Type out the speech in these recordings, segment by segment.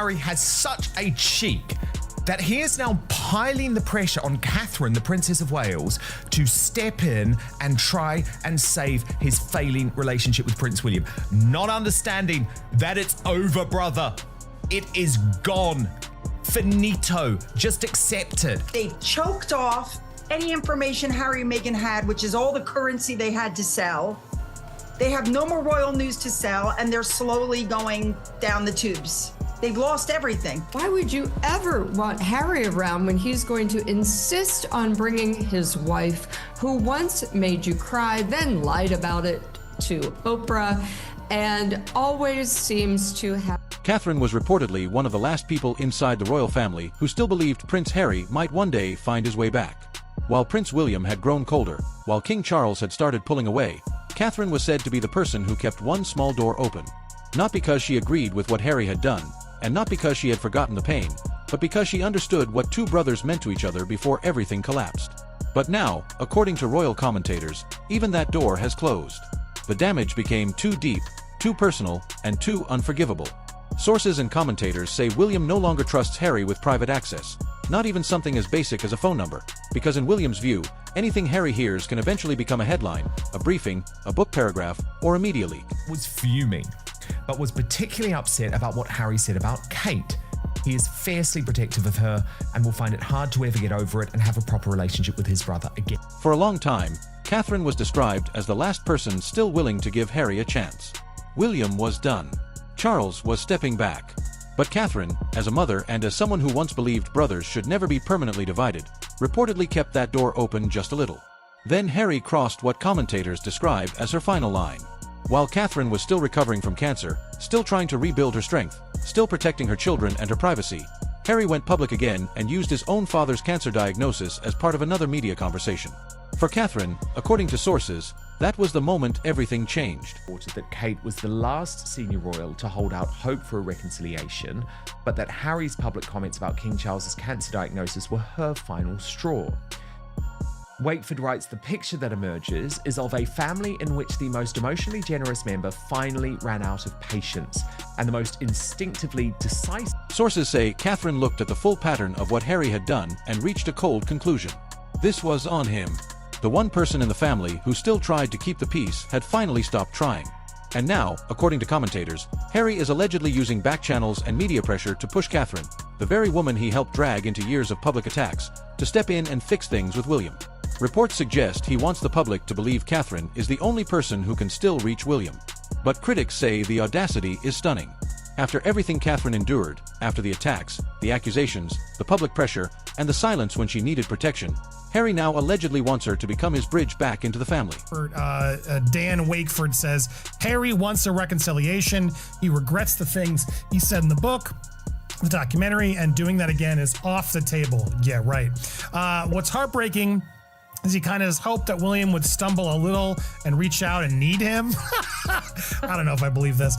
Harry has such a cheek that he is now piling the pressure on Catherine, the Princess of Wales, to step in and try and save his failing relationship with Prince William. Not understanding that it's over, brother. It is gone. Finito. Just accept it. They choked off any information Harry and Meghan had, which is all the currency they had to sell. They have no more royal news to sell, and they're slowly going down the tubes. They've lost everything. Why would you ever want Harry around when he's going to insist on bringing his wife, who once made you cry, then lied about it to Oprah, and always seems to have... Catherine was reportedly one of the last people inside the royal family who still believed Prince Harry might one day find his way back. While Prince William had grown colder, while King Charles had started pulling away, Catherine was said to be the person who kept one small door open. Not because she agreed with what Harry had done, and not because she had forgotten the pain, but because she understood what two brothers meant to each other before everything collapsed. But now, according to royal commentators, even that door has closed. The damage became too deep, too personal, and too unforgivable. Sources and commentators say William no longer trusts Harry with private access, not even something as basic as a phone number, because in William's view, anything Harry hears can eventually become a headline, a briefing, a book paragraph, or a media leak. Was fuming, but was particularly upset about what Harry said about Kate. He is fiercely protective of her and will find it hard to ever get over it and have a proper relationship with his brother again. For a long time, Catherine was described as the last person still willing to give Harry a chance. William was done. Charles was stepping back. But Catherine, as a mother and as someone who once believed brothers should never be permanently divided, reportedly kept that door open just a little. Then Harry crossed what commentators describe as her final line. While Catherine was still recovering from cancer, still trying to rebuild her strength, still protecting her children and her privacy, Harry went public again and used his own father's cancer diagnosis as part of another media conversation. For Catherine, according to sources, that was the moment everything changed. That Kate was the last senior royal to hold out hope for a reconciliation, but that Harry's public comments about King Charles's cancer diagnosis were her final straw. Wakeford writes, the picture that emerges is of a family in which the most emotionally generous member finally ran out of patience, and the most instinctively decisive. Sources say Catherine looked at the full pattern of what Harry had done and reached a cold conclusion. This was on him. The one person in the family who still tried to keep the peace had finally stopped trying. And now, according to commentators, Harry is allegedly using back channels and media pressure to push Catherine, the very woman he helped drag into years of public attacks, to step in and fix things with William. Reports suggest he wants the public to believe Catherine is the only person who can still reach William. But critics say the audacity is stunning. After everything Catherine endured, after the attacks, the accusations, the public pressure, and the silence when she needed protection, Harry now allegedly wants her to become his bridge back into the family. Dan Wakeford says, Harry wants a reconciliation. He regrets the things he said in the book, the documentary, and doing that again is off the table. Yeah, right. What's heartbreaking is he kind of has hoped that William would stumble a little and reach out and need him. I don't know if I believe this.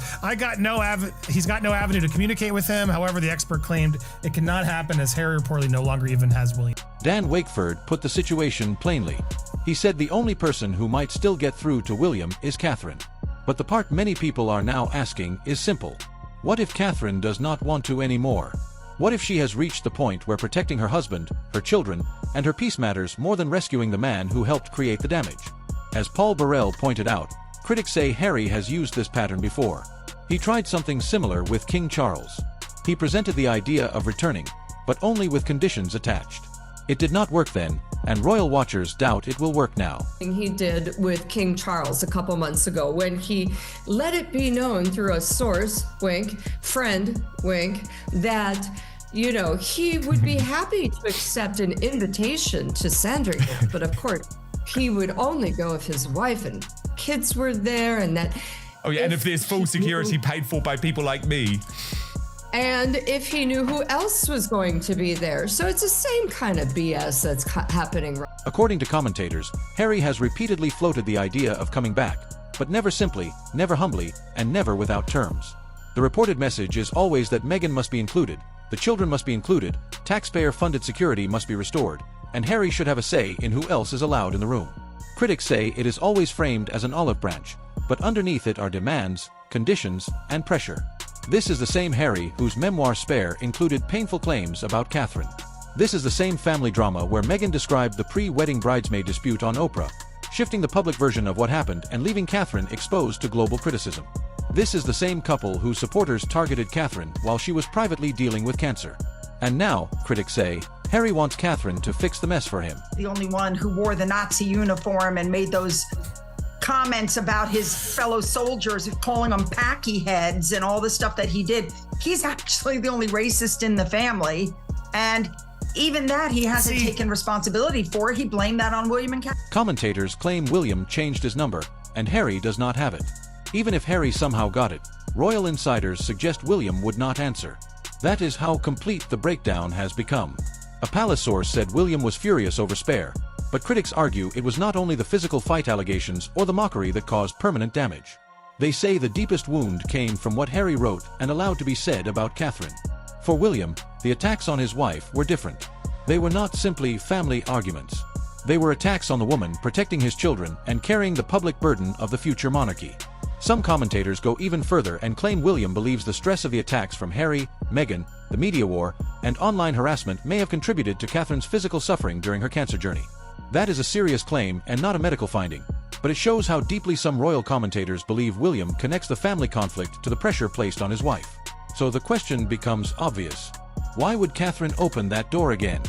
He's got no avenue to communicate with him. However, the expert claimed it cannot happen as Harry reportedly no longer even has William. Dan Wakeford put the situation plainly. He said the only person who might still get through to William is Catherine. But the part many people are now asking is simple. What if Catherine does not want to anymore? What if she has reached the point where protecting her husband, her children, and her peace matters more than rescuing the man who helped create the damage? As Paul Burrell pointed out, critics say Harry has used this pattern before. He tried something similar with King Charles. He presented the idea of returning, but only with conditions attached. It did not work then, and royal watchers doubt it will work now. He did with King Charles a couple months ago when he let it be known through a source, wink, friend, wink, that he would be happy to accept an invitation to Sandringham, but of course, he would only go if his wife and kids were there, and that... Oh yeah, and if there's full security paid for by people like me. And if he knew who else was going to be there. So it's the same kind of BS that's happening. According to commentators, Harry has repeatedly floated the idea of coming back, but never simply, never humbly, and never without terms. The reported message is always that Meghan must be included, the children must be included, taxpayer-funded security must be restored, and Harry should have a say in who else is allowed in the room. Critics say it is always framed as an olive branch, but underneath it are demands, conditions, and pressure. This is the same Harry whose memoir Spare included painful claims about Catherine. This is the same family drama where Meghan described the pre-wedding bridesmaid dispute on Oprah, shifting the public version of what happened and leaving Catherine exposed to global criticism. This is the same couple whose supporters targeted Catherine while she was privately dealing with cancer. And now, critics say, Harry wants Catherine to fix the mess for him. The only one who wore the Nazi uniform and made those comments about his fellow soldiers, calling them packy heads and all the stuff that he did. He's actually the only racist in the family. And even that he hasn't taken responsibility for. He blamed that on William and Catherine. Commentators claim William changed his number, and Harry does not have it. Even if Harry somehow got it, royal insiders suggest William would not answer. That is how complete the breakdown has become. A palace source said William was furious over Spare, but critics argue it was not only the physical fight allegations or the mockery that caused permanent damage. They say the deepest wound came from what Harry wrote and allowed to be said about Catherine. For William, the attacks on his wife were different. They were not simply family arguments. They were attacks on the woman protecting his children and carrying the public burden of the future monarchy. Some commentators go even further and claim William believes the stress of the attacks from Harry, Meghan, the media war, and online harassment may have contributed to Catherine's physical suffering during her cancer journey. That is a serious claim and not a medical finding, but it shows how deeply some royal commentators believe William connects the family conflict to the pressure placed on his wife. So the question becomes obvious. Why would Catherine open that door again?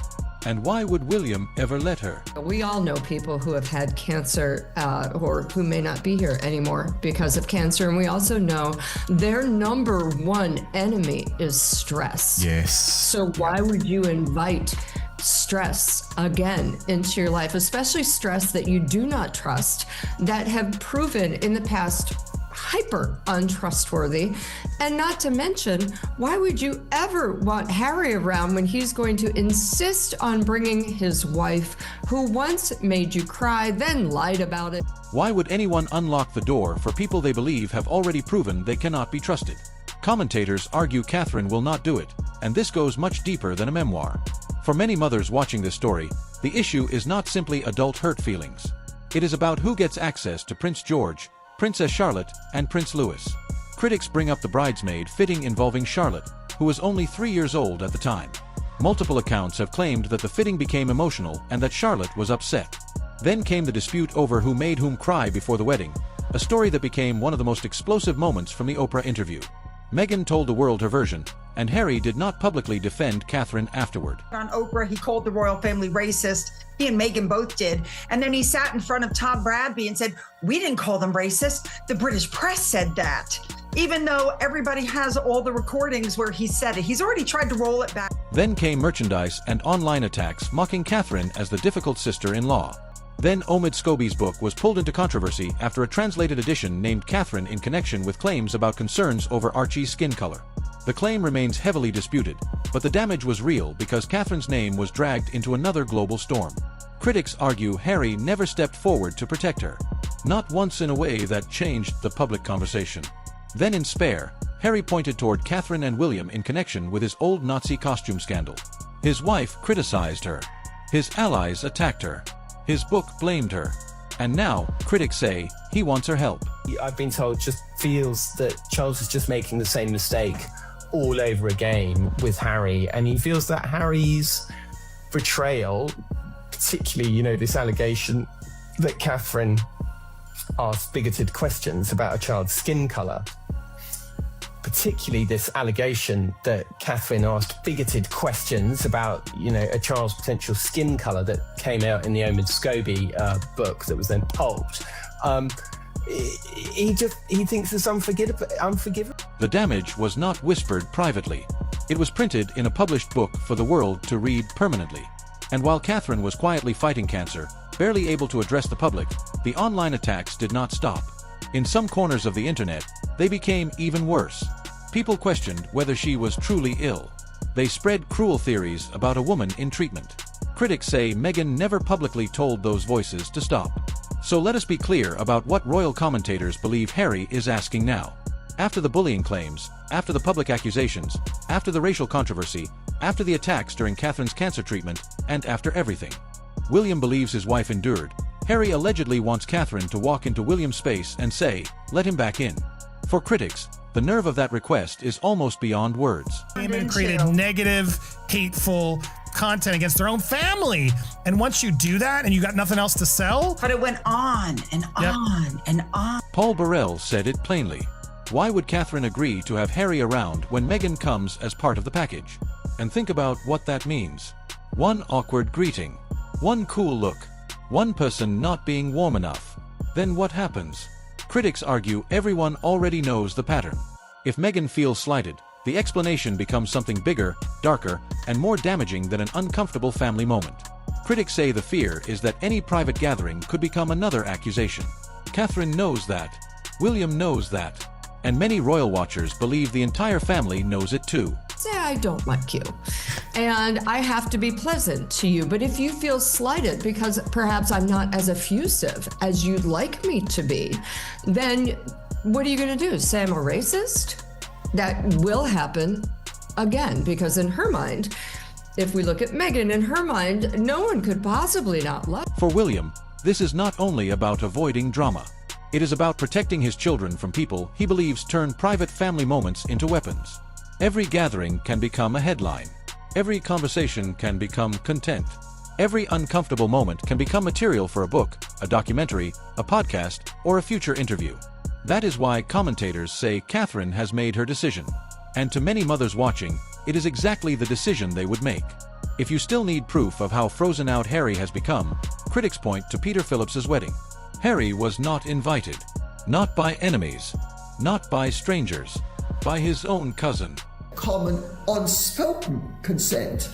And why would William ever let her? We all know people who have had cancer or who may not be here anymore because of cancer. And we also know their number one enemy is stress. Yes. So why would you invite stress again into your life, especially stress that you do not trust, that have proven in the past hyper untrustworthy? And not to mention, why would you ever want Harry around when he's going to insist on bringing his wife, who once made you cry, then lied about it? Why would anyone unlock the door for people they believe have already proven they cannot be trusted? Commentators argue Catherine will not do it, and this goes much deeper than a memoir. For many mothers watching this story, the issue is not simply adult hurt feelings. It is about who gets access to Prince George, Princess Charlotte, and Prince Louis. Critics bring up the bridesmaid fitting involving Charlotte, who was only 3 years old at the time. Multiple accounts have claimed that the fitting became emotional and that Charlotte was upset. Then came the dispute over who made whom cry before the wedding, a story that became one of the most explosive moments from the Oprah interview. Meghan told the world her version, and Harry did not publicly defend Catherine afterward. On Oprah, he called the royal family racist. He and Meghan both did. And then he sat in front of Tom Bradby and said, we didn't call them racist. The British press said that. Even though everybody has all the recordings where he said it. He's already tried to roll it back. Then came merchandise and online attacks mocking Catherine as the difficult sister-in-law. Then Omid Scobie's book was pulled into controversy after a translated edition named Catherine in connection with claims about concerns over Archie's skin color. The claim remains heavily disputed, but the damage was real because Catherine's name was dragged into another global storm. Critics argue Harry never stepped forward to protect her, not once in a way that changed the public conversation. Then in Spare, Harry pointed toward Catherine and William in connection with his old Nazi costume scandal. His wife criticized her. His allies attacked her. His book blamed her. And now, critics say, he wants her help. I've been told just feels that Charles is just making the same mistake all over again with Harry, and he feels that Harry's betrayal, particularly, this allegation that Catherine asked bigoted questions about a child's skin colour, particularly this allegation that Catherine asked bigoted questions about, a child's potential skin colour that came out in the Omid Scobie book that was then pulped. He thinks it's unforgivable. The damage was not whispered privately. It was printed in a published book for the world to read permanently. And while Catherine was quietly fighting cancer, barely able to address the public, the online attacks did not stop. In some corners of the internet, they became even worse. People questioned whether she was truly ill. They spread cruel theories about a woman in treatment. Critics say Meghan never publicly told those voices to stop. So let us be clear about what royal commentators believe Harry is asking now. After the bullying claims, after the public accusations, after the racial controversy, after the attacks during Catherine's cancer treatment, and after everything William believes his wife endured, Harry allegedly wants Catherine to walk into William's space and say, let him back in. For critics, the nerve of that request is almost beyond words. And created negative, hateful content against their own family. And once you do that and you got nothing else to sell. But it went on and on and on. Paul Burrell said it plainly. Why would Catherine agree to have Harry around when Meghan comes as part of the package? And think about what that means. One awkward greeting. One cool look. One person not being warm enough. Then what happens? Critics argue everyone already knows the pattern. If Meghan feels slighted, the explanation becomes something bigger, darker, and more damaging than an uncomfortable family moment. Critics say the fear is that any private gathering could become another accusation. Catherine knows that. William knows that. And many royal watchers believe the entire family knows it too. Say I don't like you, and I have to be pleasant to you, but if you feel slighted because perhaps I'm not as effusive as you'd like me to be, then what are you going to do? Say I'm a racist? That will happen again, because in her mind, if we look at Meghan, in her mind, no one could possibly not love. For William, this is not only about avoiding drama. It is about protecting his children from people he believes turn private family moments into weapons. Every gathering can become a headline. Every conversation can become content. Every uncomfortable moment can become material for a book, a documentary, a podcast, or a future interview. That is why commentators say Catherine has made her decision. And to many mothers watching, it is exactly the decision they would make. If you still need proof of how frozen out Harry has become, critics point to Peter Phillips's wedding. Harry was not invited. Not by enemies. Not by strangers. By his own cousin. Common unspoken consent.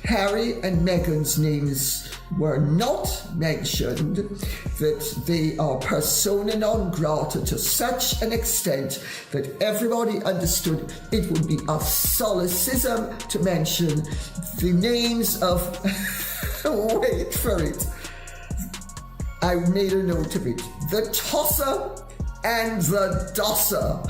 Harry and Meghan's names were not mentioned, that they are persona non grata to such an extent that everybody understood it would be a solecism to mention the names of, wait for it, I made a note of it, the tosser and the dosser.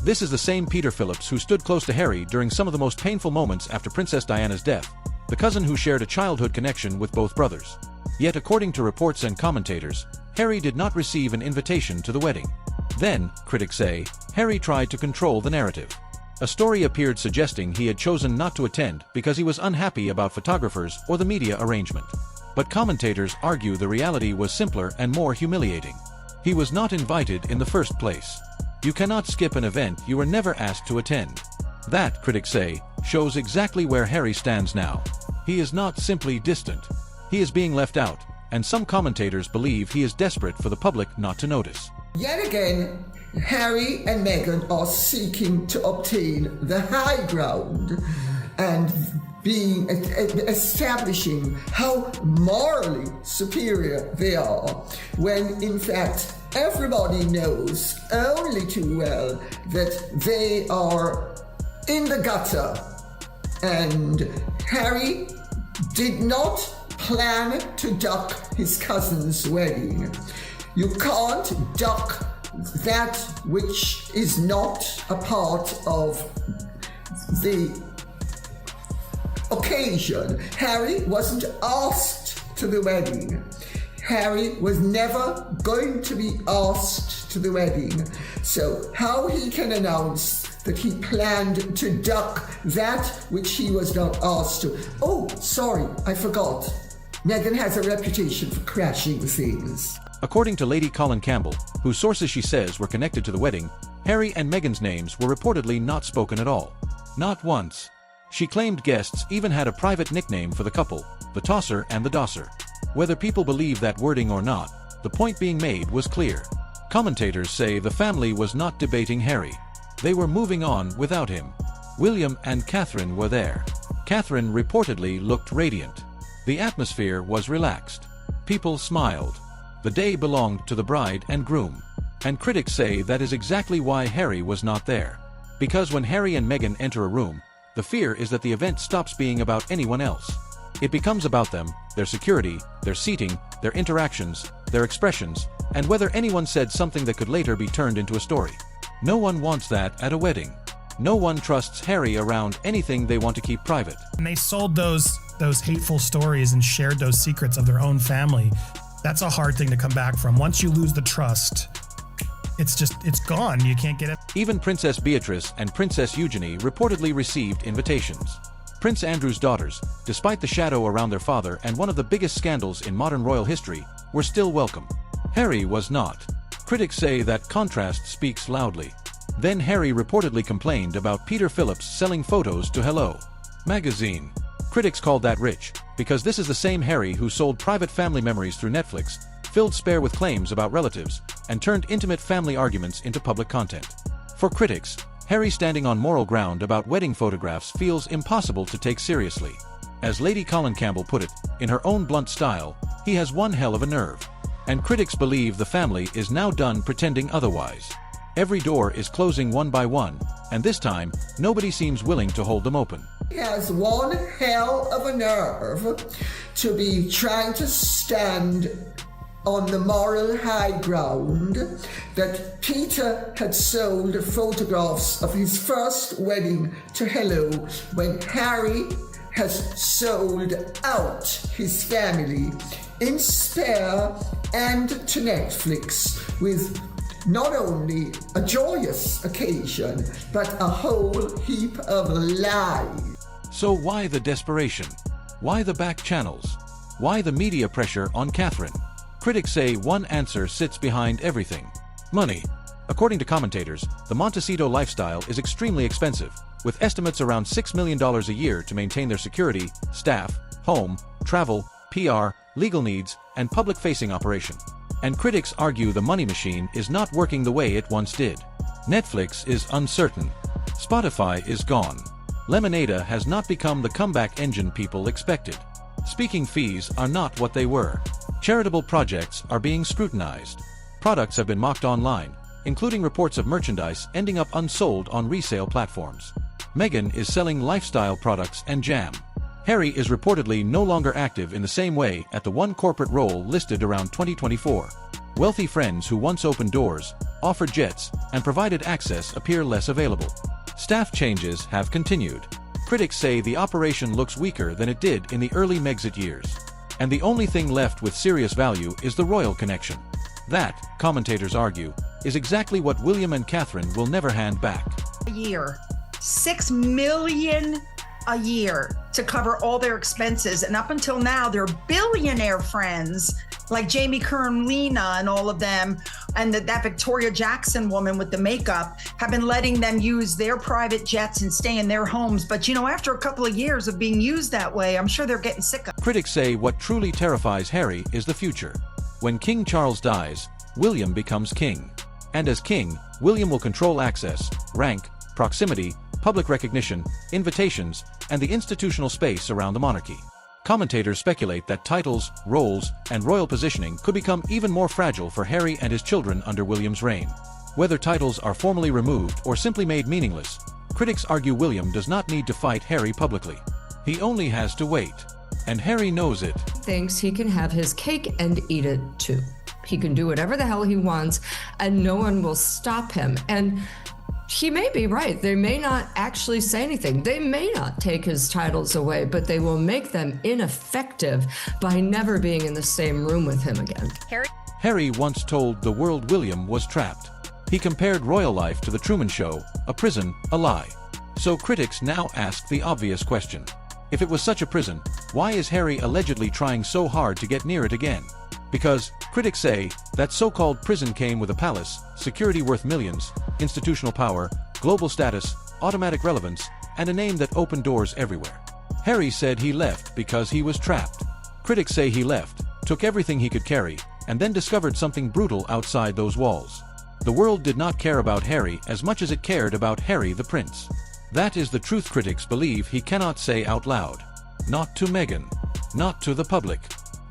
This is the same Peter Phillips who stood close to Harry during some of the most painful moments after Princess Diana's death, the cousin who shared a childhood connection with both brothers. Yet according to reports and commentators, Harry did not receive an invitation to the wedding. Then, critics say, Harry tried to control the narrative. A story appeared suggesting he had chosen not to attend because he was unhappy about photographers or the media arrangement. But commentators argue the reality was simpler and more humiliating. He was not invited in the first place. You cannot skip an event you were never asked to attend. That, critics say, shows exactly where Harry stands now. He is not simply distant. He is being left out, and some commentators believe he is desperate for the public not to notice. Yet again, Harry and Meghan are seeking to obtain the high ground and establishing how morally superior they are, when in fact everybody knows only too well that they are in the gutter. And Harry did not plan to duck his cousin's wedding. You can't duck that which is not a part of the occasion. Harry wasn't asked to the wedding. Harry was never going to be asked to the wedding. So how he can announce that he planned to duck that which he was not asked to? Oh, sorry, I forgot. Meghan has a reputation for crashing things. According to Lady Colin Campbell, whose sources she says were connected to the wedding, Harry and Meghan's names were reportedly not spoken at all. Not once. She claimed guests even had a private nickname for the couple, the Tosser and the Dosser. Whether people believe that wording or not, the point being made was clear. Commentators say the family was not debating Harry. They were moving on without him. William and Catherine were there. Catherine reportedly looked radiant. The atmosphere was relaxed. People smiled. The day belonged to the bride and groom. And critics say that is exactly why Harry was not there. Because when Harry and Meghan enter a room, the fear is that the event stops being about anyone else. It becomes about them, their security, their seating, their interactions, their expressions, and whether anyone said something that could later be turned into a story. No one wants that at a wedding. No one trusts Harry around anything they want to keep private. And they sold those hateful stories and shared those secrets of their own family. That's a hard thing to come back from. Once you lose the trust, it's gone. You can't get it. Even Princess Beatrice and Princess Eugenie reportedly received invitations. Prince Andrew's daughters, despite the shadow around their father and one of the biggest scandals in modern royal history, were still welcome. Harry was not. Critics say that contrast speaks loudly. Then Harry reportedly complained about Peter Phillips selling photos to Hello magazine. Critics called that rich, because this is the same Harry who sold private family memories through Netflix, filled Spare with claims about relatives, and turned intimate family arguments into public content. For critics, Harry standing on moral ground about wedding photographs feels impossible to take seriously. As Lady Colin Campbell put it, in her own blunt style, he has one hell of a nerve. And critics believe the family is now done pretending otherwise. Every door is closing one by one, and this time, nobody seems willing to hold them open. He has one hell of a nerve to be trying to stand on the moral high ground that Peter had sold photographs of his first wedding to Hello when Harry has sold out his family in Spare and to Netflix with not only a joyous occasion, but a whole heap of lies. So why the desperation? Why the back channels? Why the media pressure on Catherine? Critics say one answer sits behind everything: money. According to commentators, the Montecito lifestyle is extremely expensive, with estimates around $6 million a year to maintain their security, staff, home, travel, PR, legal needs, and public-facing operation. And critics argue the money machine is not working the way it once did. Netflix is uncertain. Spotify is gone. Lemonada has not become the comeback engine people expected. Speaking fees are not what they were. Charitable projects are being scrutinized. Products have been mocked online, including reports of merchandise ending up unsold on resale platforms. Meghan is selling lifestyle products and jam. Harry is reportedly no longer active in the same way at the one corporate role listed around 2024. Wealthy friends who once opened doors, offered jets, and provided access appear less available. Staff changes have continued. Critics say the operation looks weaker than it did in the early Megxit years. And the only thing left with serious value is the royal connection. That, commentators argue, is exactly what William and Catherine will never hand back. A year, $6 million a year to cover all their expenses. And up until now, their billionaire friends like Jamie Kern, Lena, and all of them, and that Victoria Jackson woman with the makeup, have been letting them use their private jets and stay in their homes. But you know, after a couple of years of being used that way, I'm sure they're getting sick of it. Critics say what truly terrifies Harry is the future. When King Charles dies, William becomes king. And as king, William will control access, rank, proximity, public recognition, invitations, and the institutional space around the monarchy. Commentators speculate that titles, roles, and royal positioning could become even more fragile for Harry and his children under William's reign. Whether titles are formally removed or simply made meaningless, critics argue William does not need to fight Harry publicly. He only has to wait. And Harry knows it. Thinks he can have his cake and eat it too. He can do whatever the hell he wants, and no one will stop him. And he may be right. They may not actually say anything. They may not take his titles away, but they will make them ineffective by never being in the same room with him again. Harry once told the world William was trapped. He compared royal life to the Truman Show, a prison, a lie. So critics now ask the obvious question. If it was such a prison, why is Harry allegedly trying so hard to get near it again? Because, critics say, that so-called prison came with a palace, security worth millions, institutional power, global status, automatic relevance, and a name that opened doors everywhere. Harry said he left because he was trapped. Critics say he left, took everything he could carry, and then discovered something brutal outside those walls. The world did not care about Harry as much as it cared about Harry the Prince. That is the truth critics believe he cannot say out loud. Not to Meghan. Not to the public.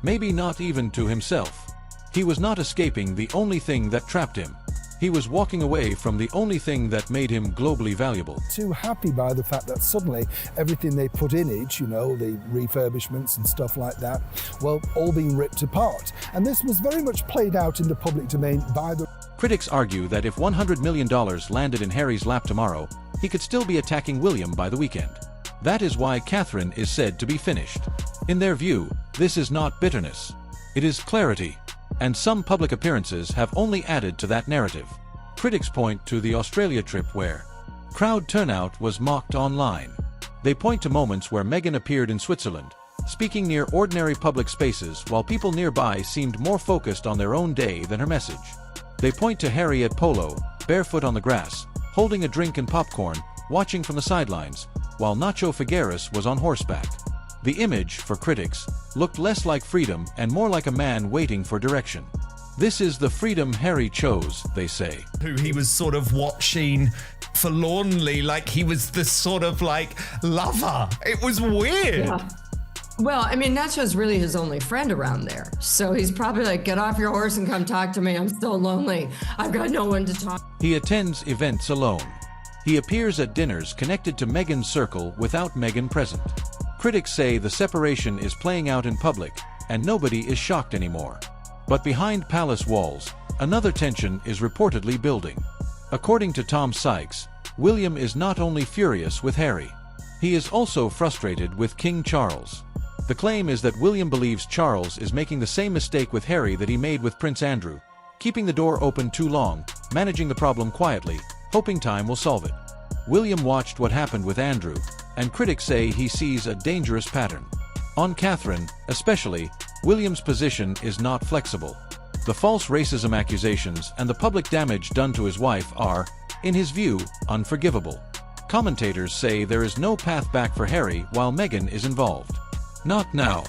Maybe not even to himself. He was not escaping the only thing that trapped him. He was walking away from the only thing that made him globally valuable. Too happy by the fact that suddenly everything they put in it, you know, the refurbishments and stuff like that, well, all being ripped apart. And this was very much played out in the public domain by the... Critics argue that if $100 million landed in Harry's lap tomorrow, he could still be attacking William by the weekend. That is why Catherine is said to be finished. In their view, this is not bitterness. It is clarity. And some public appearances have only added to that narrative. Critics point to the Australia trip where crowd turnout was mocked online. They point to moments where Meghan appeared in Switzerland, speaking near ordinary public spaces while people nearby seemed more focused on their own day than her message. They point to Harry at polo, barefoot on the grass, holding a drink and popcorn, watching from the sidelines, while Nacho Figueres was on horseback. The image, for critics, looked less like freedom and more like a man waiting for direction. This is the freedom Harry chose, they say. Who he was sort of watching forlornly, like he was the sort of like lover. It was weird. Yeah. Well, I mean, Nacho's really his only friend around there. So he's probably like, get off your horse and come talk to me. I'm still lonely. I've got no one to talk. He attends events alone. He appears at dinners connected to Meghan's circle without Meghan present. Critics say the separation is playing out in public and nobody is shocked anymore. But behind palace walls, another tension is reportedly building. According to Tom Sykes, William is not only furious with Harry, he is also frustrated with King Charles. The claim is that William believes Charles is making the same mistake with Harry that he made with Prince Andrew, keeping the door open too long, managing the problem quietly, hoping time will solve it. William watched what happened with Andrew, and critics say he sees a dangerous pattern. On Catherine, especially, William's position is not flexible. The false racism accusations and the public damage done to his wife are, in his view, unforgivable. Commentators say there is no path back for Harry while Meghan is involved. Not now.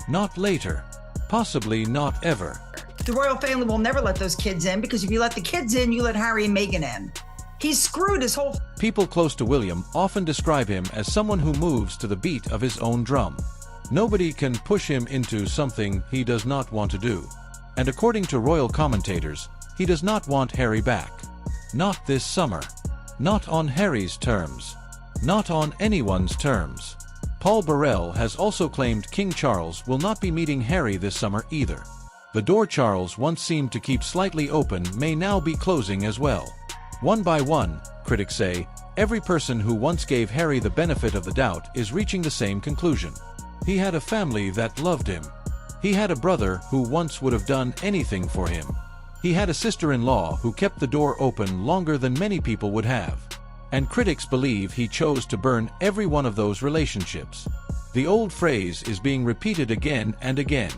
Not later. Possibly not ever. The royal family will never let those kids in, because if you let the kids in, you let Harry and Meghan in. He's screwed his whole... People close to William often describe him as someone who moves to the beat of his own drum. Nobody can push him into something he does not want to do. And according to royal commentators, he does not want Harry back. Not this summer. Not on Harry's terms. Not on anyone's terms. Paul Burrell has also claimed King Charles will not be meeting Harry this summer either. The door Charles once seemed to keep slightly open may now be closing as well. One by one, critics say, every person who once gave Harry the benefit of the doubt is reaching the same conclusion. He had a family that loved him. He had a brother who once would have done anything for him. He had a sister-in-law who kept the door open longer than many people would have. And critics believe he chose to burn every one of those relationships. The old phrase is being repeated again and again.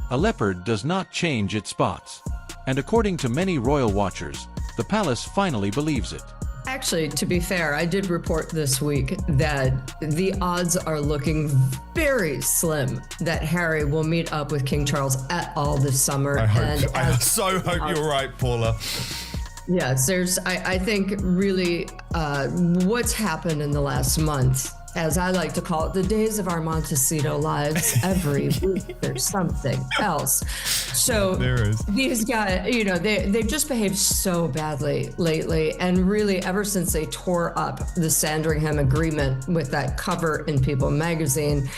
A leopard does not change its spots. And according to many royal watchers, the palace finally believes it. Actually, to be fair, I did report this week that the odds are looking very slim that Harry will meet up with King Charles at all this summer. I so hope you're right, Paula. Yes, I think really what's happened in the last month, as I like to call it, the days of our Montecito lives, every week there's something else. So these guys, you know, they've just behaved so badly lately. And really, ever since they tore up the Sandringham agreement with that cover in People magazine,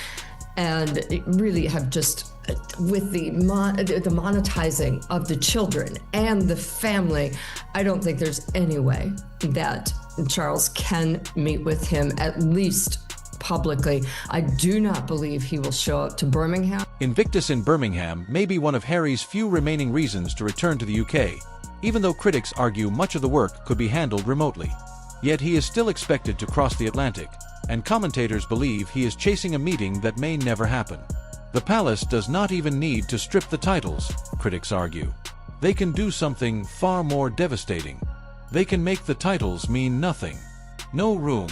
and really have just, with the monetizing of the children and the family, I don't think there's any way that Charles can meet with him, at least publicly. I do not believe he will show up to Birmingham. Invictus in Birmingham may be one of Harry's few remaining reasons to return to the UK, even though critics argue much of the work could be handled remotely. Yet he is still expected to cross the Atlantic, and commentators believe he is chasing a meeting that may never happen. The palace does not even need to strip the titles, critics argue. They can do something far more devastating. They can make the titles mean nothing. No room.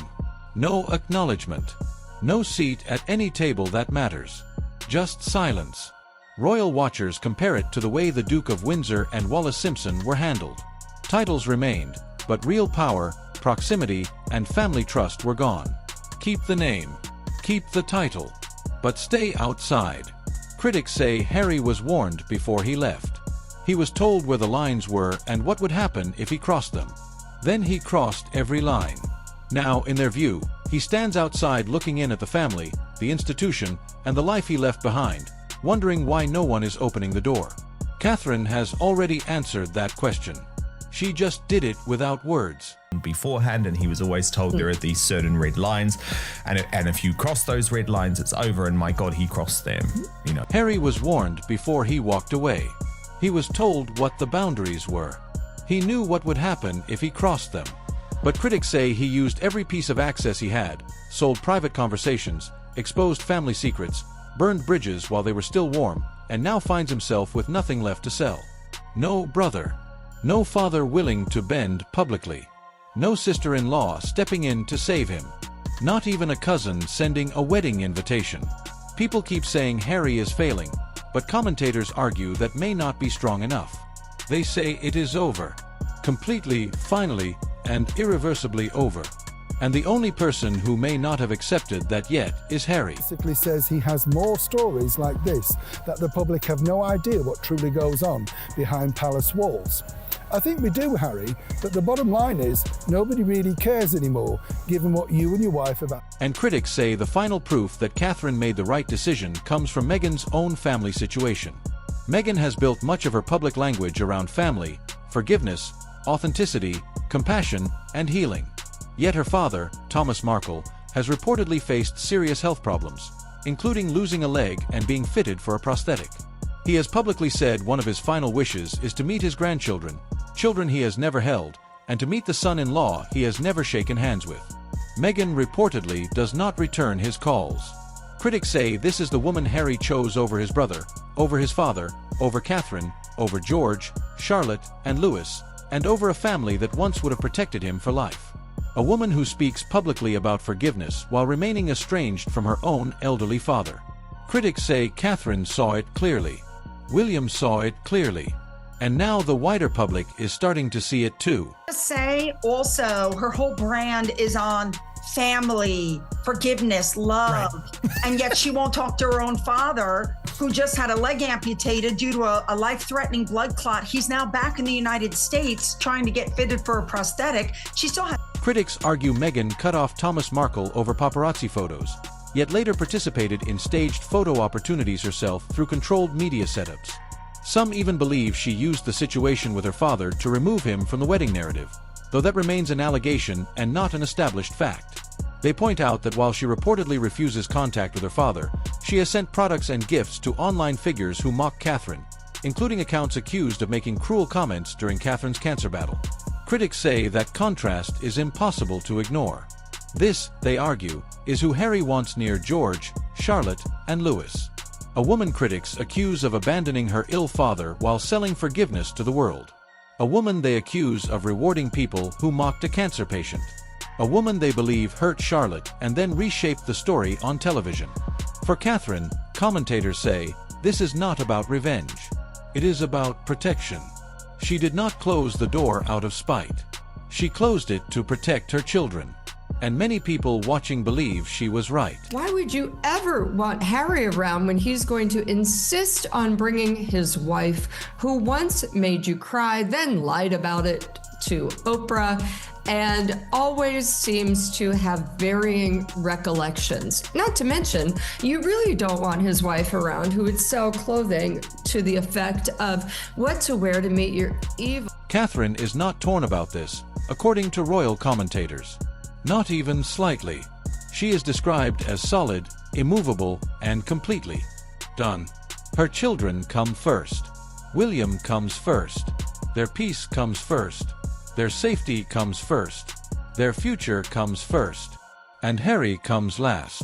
No acknowledgement. No seat at any table that matters. Just silence. Royal watchers compare it to the way the Duke of Windsor and Wallis Simpson were handled. Titles remained, but real power, proximity, and family trust were gone. Keep the name. Keep the title. But stay outside. Critics say Harry was warned before he left. He was told where the lines were and what would happen if he crossed them. Then he crossed every line. Now, in their view, he stands outside looking in at the family, the institution, and the life he left behind, wondering why no one is opening the door. Catherine has already answered that question. She just did it without words. Beforehand, and he was always told there are these certain red lines, and if you cross those red lines, it's over, and my God, he crossed them, you know. Harry was warned before he walked away. He was told what the boundaries were. He knew what would happen if he crossed them. But critics say he used every piece of access he had, sold private conversations, exposed family secrets, burned bridges while they were still warm, and now finds himself with nothing left to sell. No brother. No father willing to bend publicly. No sister-in-law stepping in to save him. Not even a cousin sending a wedding invitation. People keep saying Harry is failing, but commentators argue that may not be strong enough. They say it is over. Completely, finally, and irreversibly over. And the only person who may not have accepted that yet is Harry. Basically says he has more stories like this, that the public have no idea what truly goes on behind palace walls. I think we do, Harry, but the bottom line is nobody really cares anymore, given what you and your wife have. And critics say the final proof that Catherine made the right decision comes from Meghan's own family situation. Meghan has built much of her public language around family, forgiveness, authenticity, compassion, and healing. Yet her father, Thomas Markle, has reportedly faced serious health problems, including losing a leg and being fitted for a prosthetic. He has publicly said one of his final wishes is to meet his grandchildren, children he has never held, and to meet the son-in-law he has never shaken hands with. Meghan reportedly does not return his calls. Critics say this is the woman Harry chose over his brother, over his father, over Catherine, over George, Charlotte, and Louis, and over a family that once would have protected him for life. A woman who speaks publicly about forgiveness while remaining estranged from her own elderly father. Critics say Catherine saw it clearly. William saw it clearly. And now the wider public is starting to see it too. Say also her whole brand is on family, forgiveness, love, right. And yet she won't talk to her own father, who just had a leg amputated due to a life-threatening blood clot. He's now back in the United States trying to get fitted for a prosthetic. She still has. Critics argue Meghan cut off Thomas Markle over paparazzi photos, yet later participated in staged photo opportunities herself through controlled media setups. Some even believe she used the situation with her father to remove him from the wedding narrative, though that remains an allegation and not an established fact. They point out that while she reportedly refuses contact with her father, she has sent products and gifts to online figures who mock Catherine, including accounts accused of making cruel comments during Catherine's cancer battle. Critics say that contrast is impossible to ignore. This, they argue, is who Harry wants near George, Charlotte, and Louis. A woman critics accuse of abandoning her ill father while selling forgiveness to the world. A woman they accuse of rewarding people who mocked a cancer patient. A woman they believe hurt Charlotte and then reshaped the story on television. For Catherine, commentators say, this is not about revenge. It is about protection. She did not close the door out of spite. She closed it to protect her children. And many people watching believe she was right. Why would you ever want Harry around when he's going to insist on bringing his wife, who once made you cry, then lied about it to Oprah, and always seems to have varying recollections? Not to mention, you really don't want his wife around who would sell clothing to the effect of what to wear to meet your evil. Catherine is not torn about this, according to royal commentators. Not even slightly. She is described as solid, immovable, and completely done. Her children come first. William comes first. Their peace comes first. Their safety comes first. Their future comes first. And Harry comes last.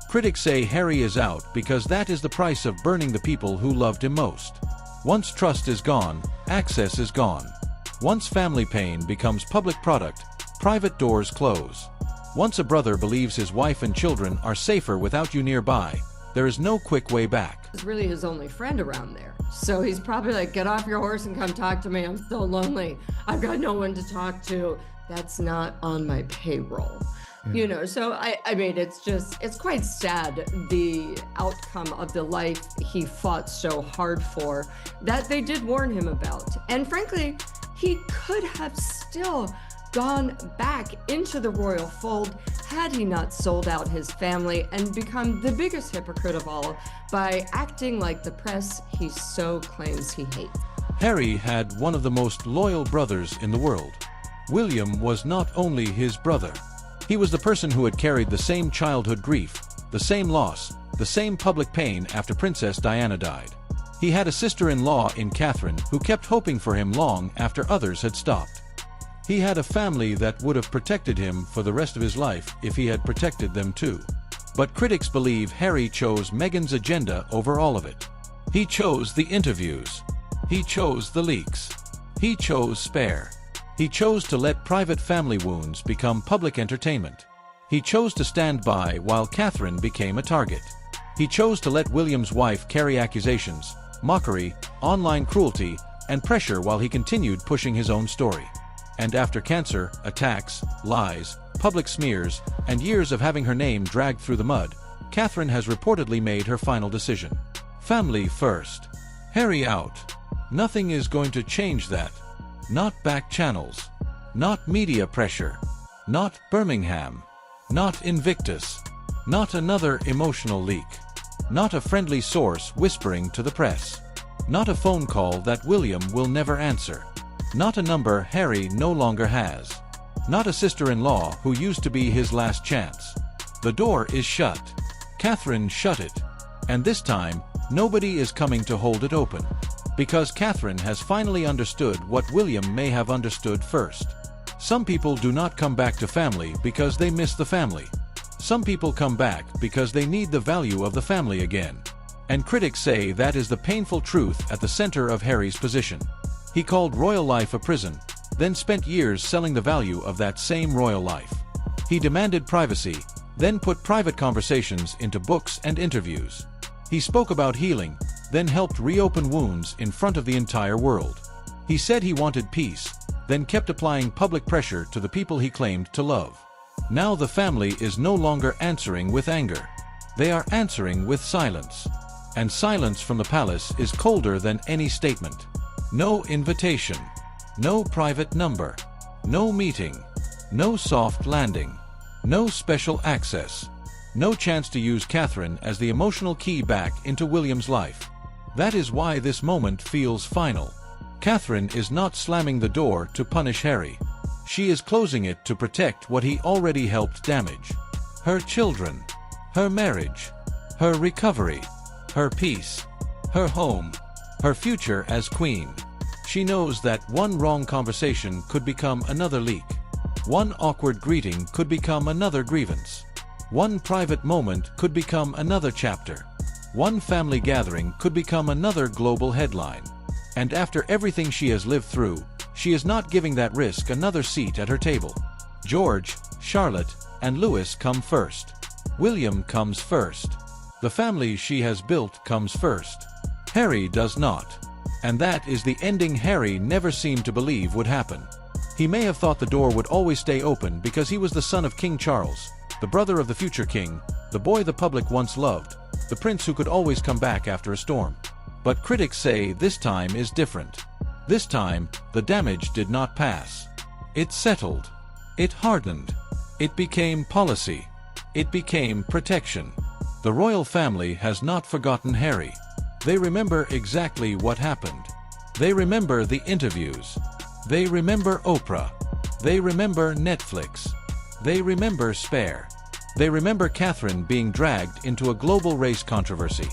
Critics say Harry is out because that is the price of burning the people who loved him most. Once trust is gone, access is gone. Once family pain becomes public product, private doors close. Once a brother believes his wife and children are safer without you nearby, there is no quick way back. He's really his only friend around there. So he's probably like, get off your horse and come talk to me. I'm so lonely. I've got no one to talk to. That's not on my payroll. Yeah. You know, so I mean, it's quite sad, the outcome of the life he fought so hard for, that they did warn him about. And frankly, he could have still gone back into the royal fold had he not sold out his family and become the biggest hypocrite of all by acting like the press he so claims he hates. Harry had one of the most loyal brothers in the world. William was not only his brother. He was the person who had carried the same childhood grief, the same loss, the same public pain after Princess Diana died. He had a sister-in-law in Catherine who kept hoping for him long after others had stopped. He had a family that would have protected him for the rest of his life if he had protected them too. But critics believe Harry chose Meghan's agenda over all of it. He chose the interviews. He chose the leaks. He chose Spare. He chose to let private family wounds become public entertainment. He chose to stand by while Catherine became a target. He chose to let William's wife carry accusations, mockery, online cruelty, and pressure while he continued pushing his own story. And after cancer, attacks, lies, public smears, and years of having her name dragged through the mud, Catherine has reportedly made her final decision. Family first. Harry out. Nothing is going to change that. Not back channels. Not media pressure. Not Birmingham. Not Invictus. Not another emotional leak. Not a friendly source whispering to the press. Not a phone call that William will never answer. Not a number Harry no longer has. Not a sister-in-law who used to be his last chance. The door is shut. Catherine shut it. And this time, nobody is coming to hold it open. Because Catherine has finally understood what William may have understood first. Some people do not come back to family because they miss the family. Some people come back because they need the value of the family again. And critics say that is the painful truth at the center of Harry's position. He called royal life a prison, then spent years selling the value of that same royal life. He demanded privacy, then put private conversations into books and interviews. He spoke about healing, then helped reopen wounds in front of the entire world. He said he wanted peace, then kept applying public pressure to the people he claimed to love. Now the family is no longer answering with anger. They are answering with silence. And silence from the palace is colder than any statement. No invitation. No private number. No meeting. No soft landing. No special access. No chance to use Catherine as the emotional key back into William's life. That is why this moment feels final. Catherine is not slamming the door to punish Harry. She is closing it to protect what he already helped damage. Her children. Her marriage. Her recovery. Her peace. Her home. Her future as queen. She knows that one wrong conversation could become another leak. One awkward greeting could become another grievance. One private moment could become another chapter. One family gathering could become another global headline. And after everything she has lived through, she is not giving that risk another seat at her table. George, Charlotte, and Louis come first. William comes first. The family she has built comes first. Harry does not. And that is the ending Harry never seemed to believe would happen. He may have thought the door would always stay open because he was the son of King Charles, the brother of the future king, the boy the public once loved, the prince who could always come back after a storm. But critics say this time is different. This time, the damage did not pass. It settled. It hardened. It became policy. It became protection. The royal family has not forgotten Harry. They remember exactly what happened. They remember the interviews. They remember Oprah. They remember Netflix. They remember Spare. They remember Catherine being dragged into a global race controversy.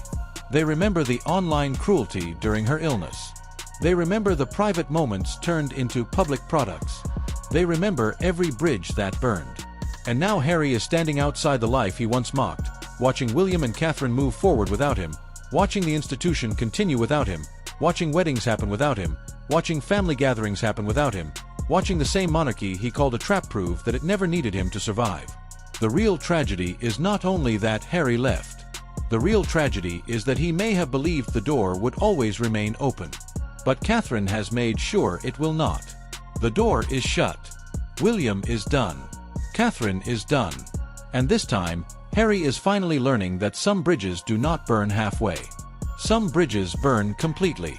They remember the online cruelty during her illness. They remember the private moments turned into public products. They remember every bridge that burned. And now Harry is standing outside the life he once mocked, watching William and Catherine move forward without him, watching the institution continue without him, watching weddings happen without him, watching family gatherings happen without him, watching the same monarchy he called a trap prove that it never needed him to survive. The real tragedy is not only that Harry left. The real tragedy is that he may have believed the door would always remain open. But Catherine has made sure it will not. The door is shut. William is done. Catherine is done. And this time, Harry is finally learning that some bridges do not burn halfway. Some bridges burn completely.